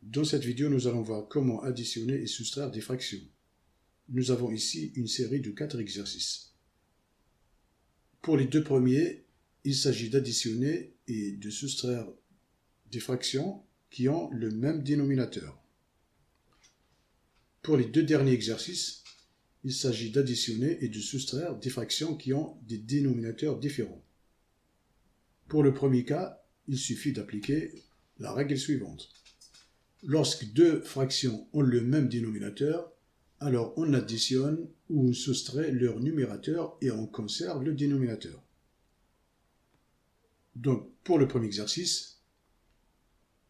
Dans cette vidéo, nous allons voir comment additionner et soustraire des fractions. Nous avons ici une série de 4 exercices. Pour les deux premiers, il s'agit d'additionner et de soustraire des fractions qui ont le même dénominateur. Pour les deux derniers exercices, il s'agit d'additionner et de soustraire des fractions qui ont des dénominateurs différents. Pour le premier cas, il suffit d'appliquer la règle suivante. Lorsque deux fractions ont le même dénominateur, alors on additionne ou on soustrait leur numérateur et on conserve le dénominateur. Donc, pour le premier exercice,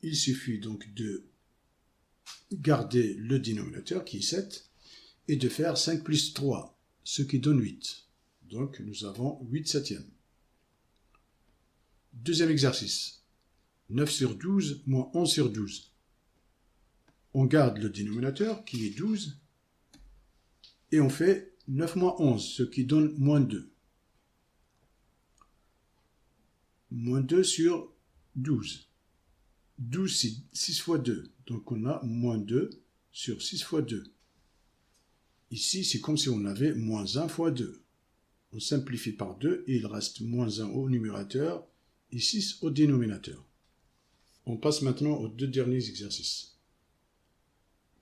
il suffit donc de garder le dénominateur qui est 7 et de faire 5 plus 3, ce qui donne 8. Donc, nous avons 8 septièmes. Deuxième exercice, 9 sur 12 moins 11 sur 12. On garde le dénominateur qui est 12 et on fait 9 moins 11, ce qui donne moins 2. Moins 2 sur 12. 12, c'est 6 fois 2. Donc on a moins 2 sur 6 fois 2. Ici, c'est comme si on avait moins 1 fois 2. On simplifie par 2 et il reste moins 1 au numérateur et 6 au dénominateur. On passe maintenant aux deux derniers exercices.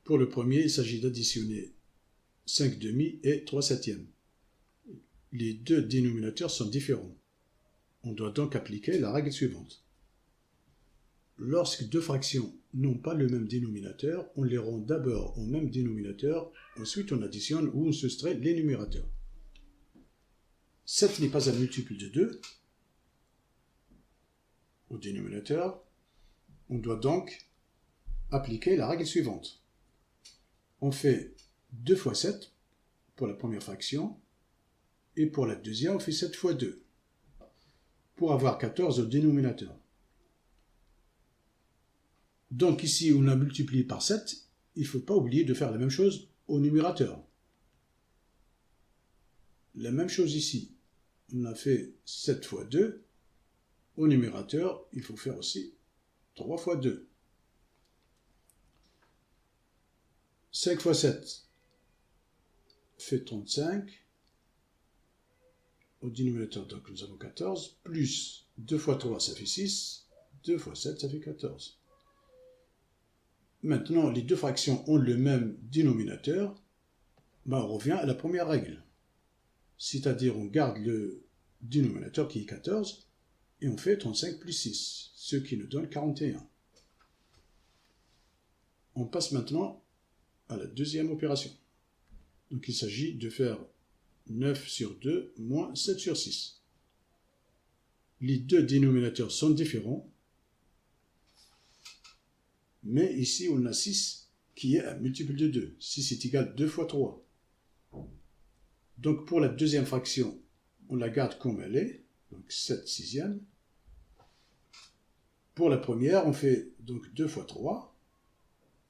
Pour le premier, il s'agit d'additionner 5 demi et 3 septièmes. Les deux dénominateurs sont différents. On doit donc appliquer la règle suivante. Lorsque deux fractions n'ont pas le même dénominateur, on les rend d'abord au même dénominateur, ensuite on additionne ou on soustrait les numérateurs. 7 n'est pas un multiple de 2 au dénominateur. On doit donc appliquer la règle suivante. On fait 2 fois 7 pour la première fraction, et pour la deuxième, on fait 7 fois 2, pour avoir 14 au dénominateur. Donc ici, on a multiplié par 7, il ne faut pas oublier de faire la même chose au numérateur. La même chose ici, on a fait 7 fois 2, au numérateur, il faut faire aussi 3 fois 2. 5 fois 7 fait 35. Au dénominateur, donc nous avons 14, plus 2 fois 3, ça fait 6. 2 fois 7, ça fait 14. Maintenant, les deux fractions ont le même dénominateur. On revient à la première règle. C'est-à-dire, on garde le dénominateur qui est 14 et on fait 35 plus 6, ce qui nous donne 41. On passe maintenant à la deuxième opération. Donc il s'agit de faire 9 sur 2 moins 7 sur 6. Les deux dénominateurs sont différents, mais ici on a 6 qui est un multiple de 2. 6 est égal à 2 fois 3. Donc pour la deuxième fraction, on la garde comme elle est, donc 7 sixièmes. Pour la première, on fait donc 2 fois 3.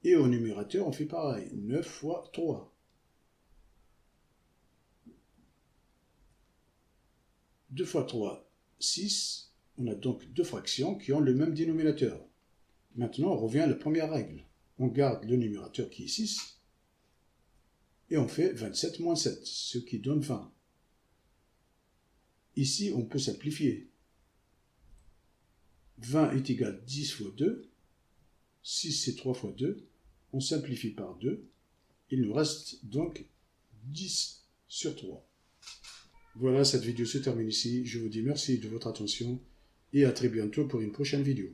Et au numérateur, on fait pareil, 9 fois 3. 2 fois 3, 6. On a donc deux fractions qui ont le même dénominateur. Maintenant, on revient à la première règle. On garde le numérateur qui est 6. Et on fait 27 moins 7, ce qui donne 20. Ici, on peut simplifier. 20 est égal à 10 fois 2. 6, c'est 3 fois 2. On simplifie par 2. Il nous reste donc 10 sur 3. Voilà, cette vidéo se termine ici. Je vous dis merci de votre attention et à très bientôt pour une prochaine vidéo.